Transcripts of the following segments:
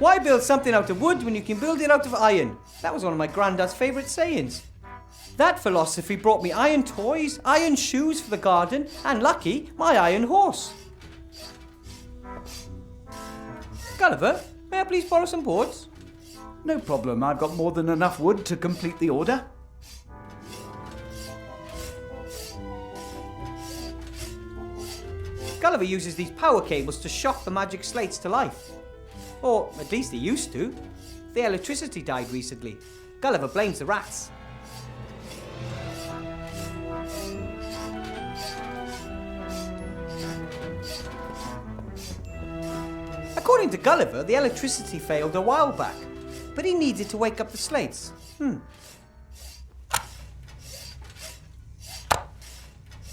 Why build something out of wood when you can build it out of iron? That was one of my granddad's favourite sayings. That philosophy brought me iron toys, iron shoes for the garden, and lucky, my iron horse. Gulliver, may I please borrow some boards? No problem, I've got more than enough wood to complete the order. Gulliver uses these power cables to shock the magic slates to life. Or at least he used to. The electricity died recently. Gulliver blames the rats. According to Gulliver, the electricity failed a while back, but he needs it to wake up the slates. I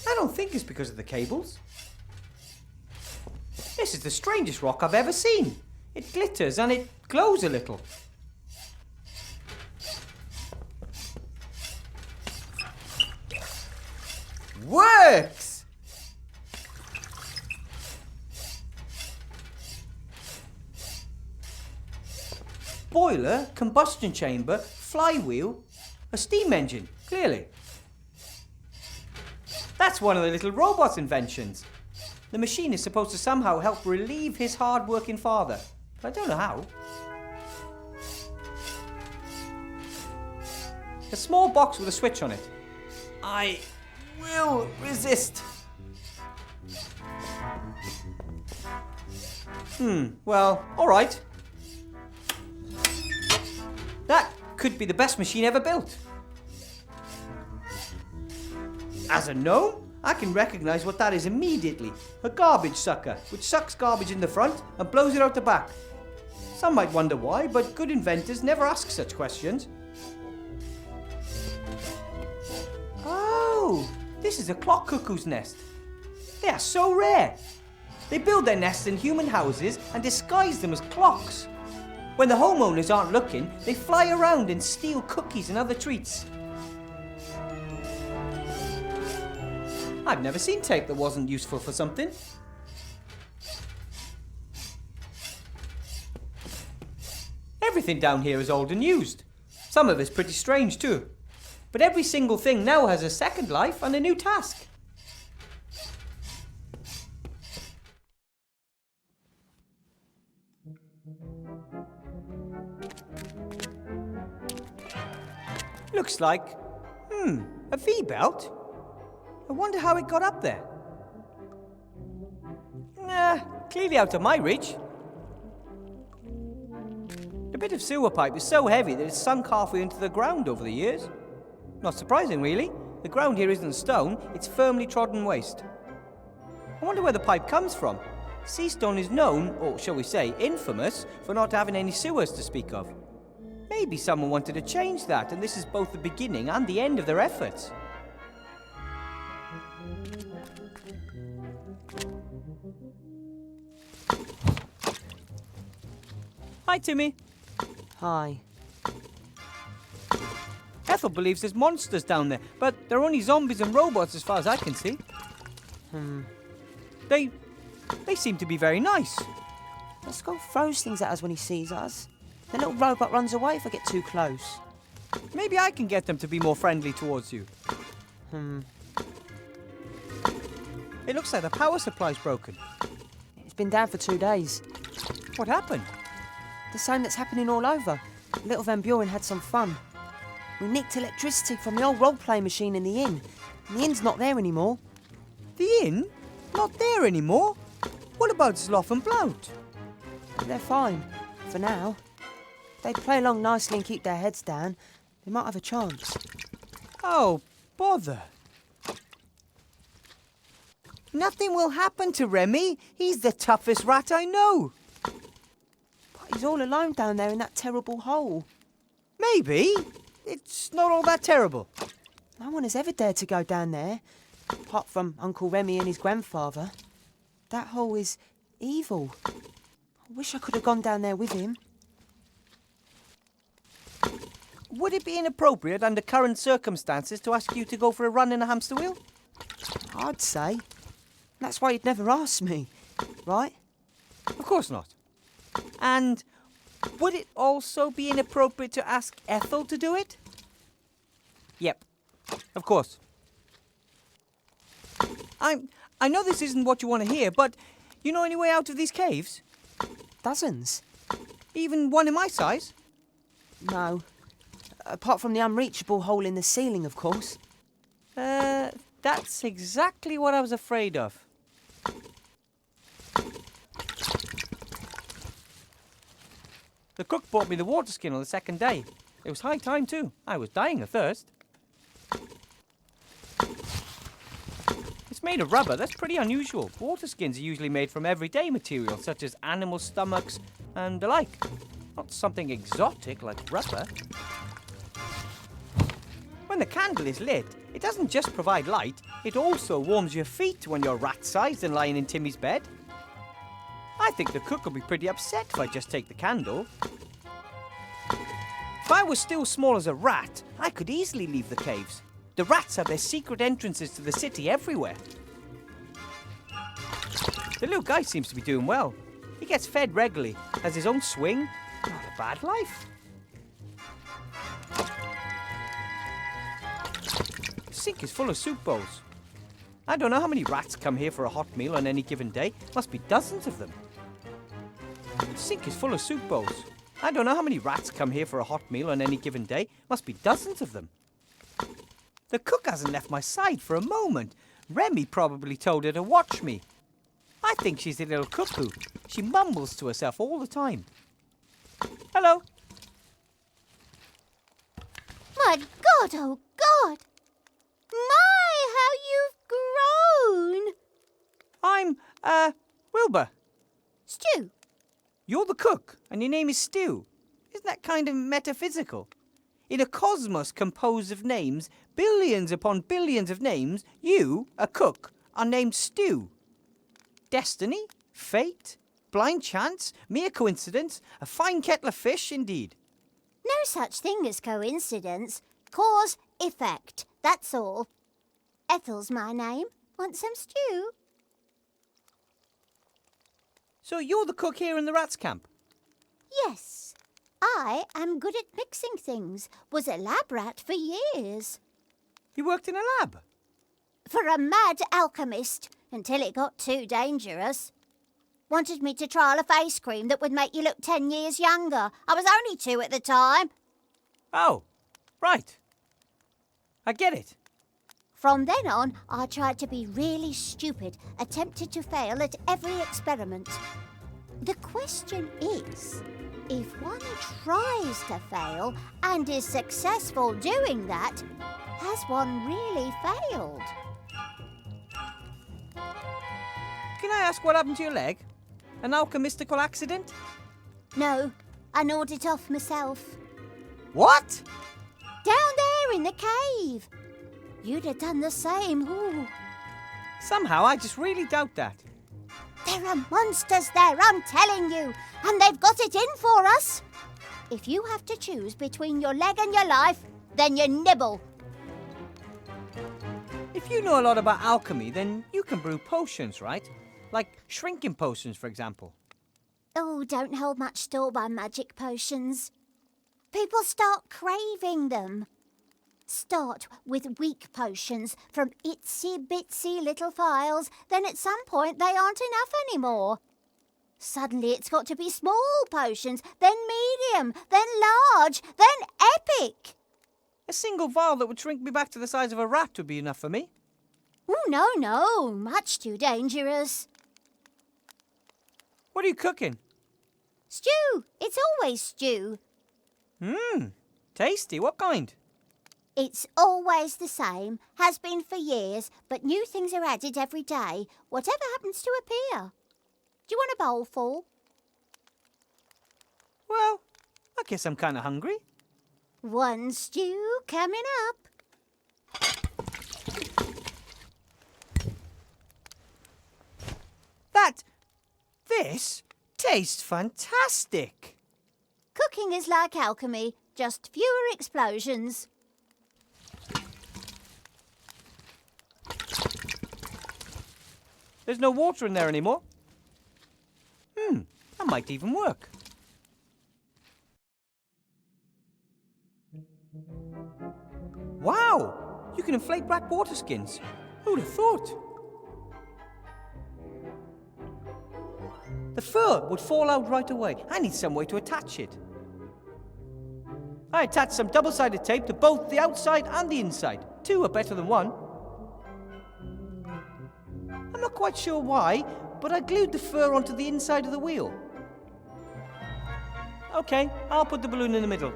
don't think it's because of the cables. This is the strangest rock I've ever seen. It glitters and it glows a little. Works! Boiler, combustion chamber, flywheel, a steam engine, clearly. That's one of the little robot's inventions. The machine is supposed to somehow help relieve his hard-working father, but I don't know how. A small box with a switch on it. I will resist. Well, all right. That could be the best machine ever built. As a gnome, I can recognize what that is immediately. A garbage sucker, which sucks garbage in the front and blows it out the back. Some might wonder why, but good inventors never ask such questions. Oh, this is a clock cuckoo's nest. They are so rare. They build their nests in human houses and disguise them as clocks. When the homeowners aren't looking, they fly around and steal cookies and other treats. I've never seen tape that wasn't useful for something. Everything down here is old and used. Some of it's pretty strange too. But every single thing now has a second life and a new task. Looks like, a V-belt? I wonder how it got up there. Nah, clearly out of my reach. The bit of sewer pipe is so heavy that it's sunk halfway into the ground over the years. Not surprising, really. The ground here isn't stone, it's firmly trodden waste. I wonder where the pipe comes from. Seastone is known, or shall we say, infamous, for not having any sewers to speak of. Maybe someone wanted to change that, and this is both the beginning and the end of their efforts. Hi, Timmy. Hi. Ethel believes there's monsters down there, but they're only zombies and robots as far as I can see. They seem to be very nice. Let's go throws things at us when he sees us. The little robot runs away if I get too close. Maybe I can get them to be more friendly towards you. It looks like the power supply's broken. It's been down for 2 days. What happened? The same that's happening all over. Little Van Buren had some fun. We nicked electricity from the old role-play machine in the inn. And the inn's not there anymore. The inn? Not there anymore? What about Sloth and Blount? They're fine, for now. If they play along nicely and keep their heads down, they might have a chance. Oh, bother. Nothing will happen to Remy. He's the toughest rat I know. But he's all alone down there in that terrible hole. Maybe. It's not all that terrible. No one has ever dared to go down there, apart from Uncle Remy and his grandfather. That hole is evil. I wish I could have gone down there with him. Would it be inappropriate under current circumstances to ask you to go for a run in a hamster wheel? I'd say. That's why you'd never ask me, right? Of course not. And Would it also be inappropriate to ask Ethel to do it? Yep, of course. I know this isn't what you want to hear, but you know any way out of these caves? Dozens? Even one in my size? No. Apart from the unreachable hole in the ceiling, of course. That's exactly what I was afraid of. The cook brought me the water skin on the second day. It was high time too. I was dying of thirst. It's made of rubber. That's pretty unusual. Water skins are usually made from everyday material, such as animal stomachs and the like. Not something exotic like rubber. When the candle is lit, it doesn't just provide light, it also warms your feet when you're rat-sized and lying in Timmy's bed. I think the cook will be pretty upset if I just take the candle. If I was still small as a rat, I could easily leave the caves. The rats have their secret entrances to the city everywhere. The little guy seems to be doing well. He gets fed regularly, has his own swing. Not a bad life. The sink is full of soup bowls. I don't know how many rats come here for a hot meal on any given day. Must be dozens of them. The sink is full of soup bowls. I don't know how many rats come here for a hot meal on any given day. Must be dozens of them. The cook hasn't left my side for a moment. Remy probably told her to watch me. I think she's a little cuckoo. She mumbles to herself all the time. Hello. My God, oh God! My, how you've grown! I'm, Wilbur. Stu, You're the cook, and your name is Stew. Isn't that kind of metaphysical? In a cosmos composed of names, billions upon billions of names, you, a cook, are named Stew. Destiny? Fate? Blind chance? Mere coincidence? A fine kettle of fish, indeed. no such thing as coincidence. Cause, effect, that's all. Ethel's my name. Want some stew? So you're the cook here in the rats' camp? Yes. I am good at mixing things. Was a lab rat for years. You worked in a lab? For a mad alchemist, until it got too dangerous. Wanted me to trial a face cream that would make you look 10 years younger. I was only 2 at the time. Oh, right. I get it. From then on, I tried to be really stupid, attempted to fail at every experiment. The question is, if one tries to fail and is successful doing that, has one really failed? Can I ask what happened to your leg? An alchemistical accident? No, I gnawed it off myself. What? Down there in the cave. You'd have done the same. Ooh. Somehow I just really doubt that. There are monsters there, I'm telling you, and they've got it in for us. If you have to choose between your leg and your life, then you nibble. If you know a lot about alchemy, then you can brew potions, right? Like shrinking potions, for example. Oh, don't hold much store by magic potions. People start craving them. Start with weak potions from itsy-bitsy little phials, then at some point they aren't enough anymore. Suddenly it's got to be small potions, then medium, then large, then epic. A single vial that would shrink me back to the size of a rat would be enough for me. Oh, no, much too dangerous. What are you cooking? Stew, it's always stew. Tasty. What kind? It's always the same, has been for years, but new things are added every day, whatever happens to appear. Do you want a bowl full? Well, I guess I'm kind of hungry. One stew coming up. This tastes fantastic. Cooking is like alchemy, just fewer explosions. There's no water in there anymore. That might even work. Wow! You can inflate rat water skins. Who'd have thought? The fur would fall out right away. I need some way to attach it. I attached some double-sided tape to both the outside and the inside. Two are better than one. I'm not quite sure why, but I glued the fur onto the inside of the wheel. Okay, I'll put the balloon in the middle.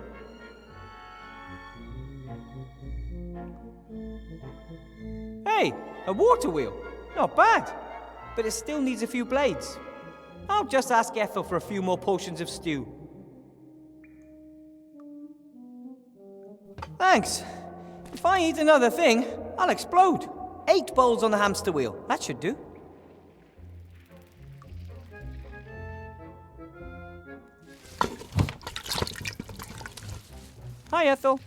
Hey, a water wheel. Not bad, but it still needs a few blades. I'll just ask Ethel for a few more potions of stew. Thanks. If I eat another thing, I'll explode. 8 bowls on the hamster wheel. That should do. Hi, Ethel.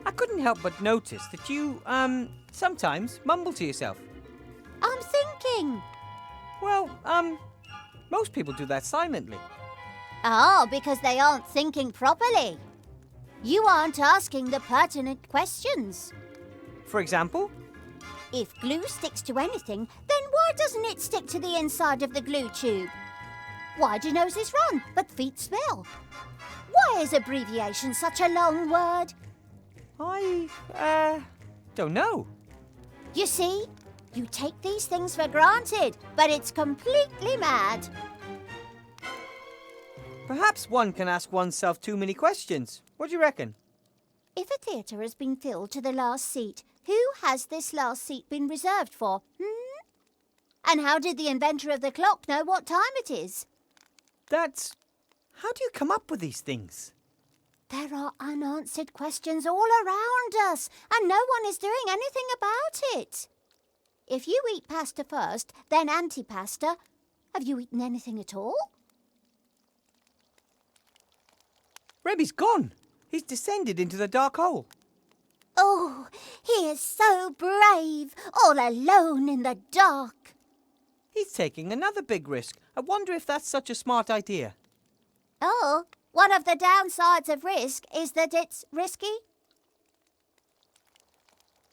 I couldn't help but notice that you, sometimes mumble to yourself. I'm thinking. Well, most people do that silently. Oh, because they aren't thinking properly. You aren't asking the pertinent questions. For example? If glue sticks to anything, then why doesn't it stick to the inside of the glue tube? Why do noses run, but feet smell? Why is abbreviation such a long word? I, don't know. You see, you take these things for granted, but it's completely mad. Perhaps one can ask oneself too many questions. What do you reckon? If a theatre has been filled to the last seat, who has this last seat been reserved for? And how did the inventor of the clock know what time it is? How do you come up with these things? There are unanswered questions all around us, and no one is doing anything about it. If you eat pasta first, then antipasta, have you eaten anything at all? Rebby's gone. He's descended into the dark hole. Oh, he is so brave, all alone in the dark. He's taking another big risk. I wonder if that's such a smart idea. Oh, one of the downsides of risk is that it's risky.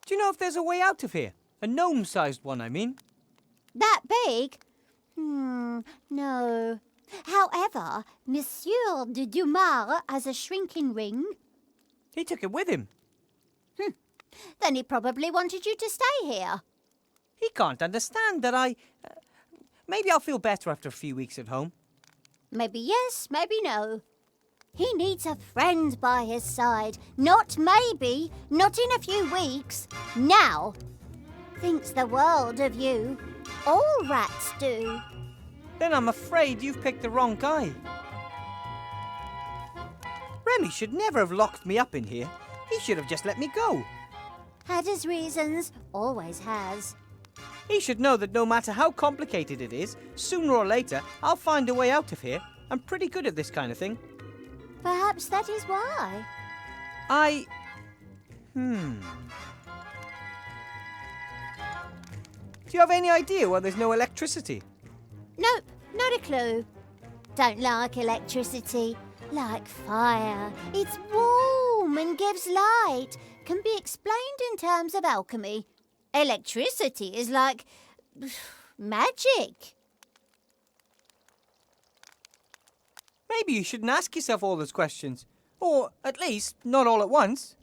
Do you know if there's a way out of here? A gnome-sized one, I mean. That big? No. However, Monsieur de Dumas has a shrinking ring. He took it with him. Then he probably wanted you to stay here. He can't understand that maybe I'll feel better after a few weeks at home. Maybe yes, maybe no. He needs a friend by his side. Not maybe, not in a few weeks. Now. Thinks the world of you. All rats do. Then I'm afraid you've picked the wrong guy. Remy should never have locked me up in here. He should have just let me go. Had his reasons, always has. He should know that no matter how complicated it is, sooner or later, I'll find a way out of here. I'm pretty good at this kind of thing. Perhaps that is why. Do you have any idea why there's no electricity? Nope, not a clue. Don't like electricity. Like fire. It's warm and gives light. Can be explained in terms of alchemy. Electricity is like magic. Maybe you shouldn't ask yourself all those questions. Or, at least, not all at once.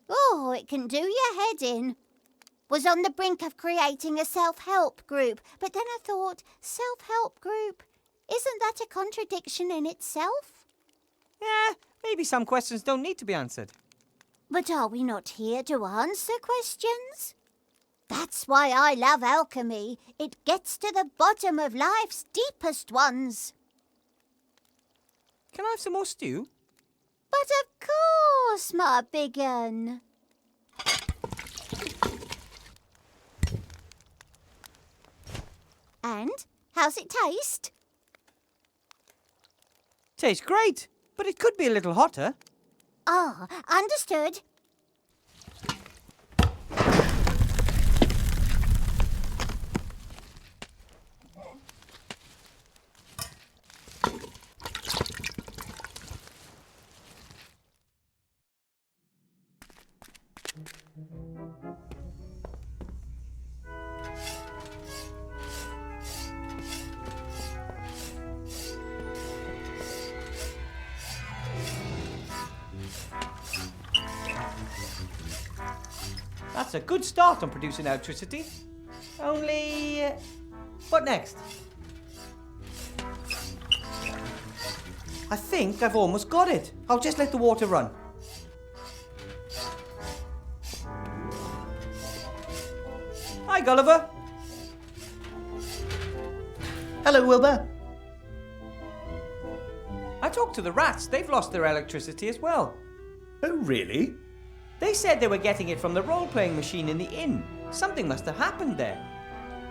Oh, it can do your head in. Was on the brink of creating a self-help group, but then I thought, self-help group? Isn't that a contradiction in itself? Yeah, maybe some questions don't need to be answered. But are we not here to answer questions? That's why I love alchemy. It gets to the bottom of life's deepest ones. Can I have some more stew? But of course, my big un. And how's it taste? Tastes great, but it could be a little hotter. Ah, understood. That's a good start on producing electricity. Only... what next? I think I've almost got it. I'll just let the water run. Hi, Gulliver. Hello, Wilbur. I talked to the rats. They've lost their electricity as well. Oh, really? They said they were getting it from the role-playing machine in the inn. Something must have happened there.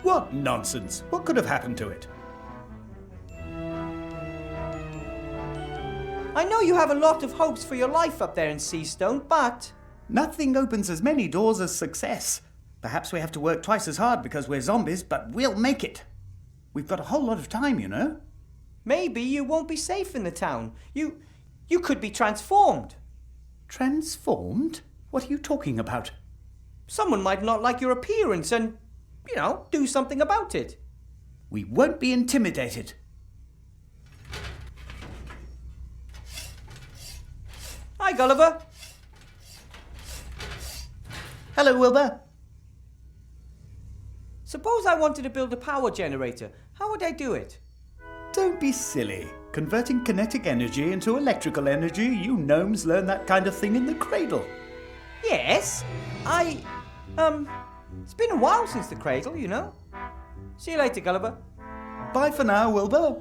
What nonsense. What could have happened to it? I know you have a lot of hopes for your life up there in Seastone, but... Nothing opens as many doors as success. Perhaps we have to work twice as hard because we're zombies, but we'll make it. We've got a whole lot of time, you know. maybe you won't be safe in the town. You could be transformed. Transformed? What are you talking about? Someone might not like your appearance and, do something about it. We won't be intimidated. Hi, Gulliver. Hello, Wilbur. Suppose I wanted to build a power generator. How would I do it? Don't be silly. Converting kinetic energy into electrical energy, you gnomes learn that kind of thing in the cradle. Yes, it's been a while since the cradle, See you later, Gulliver. Bye for now, Wilbur.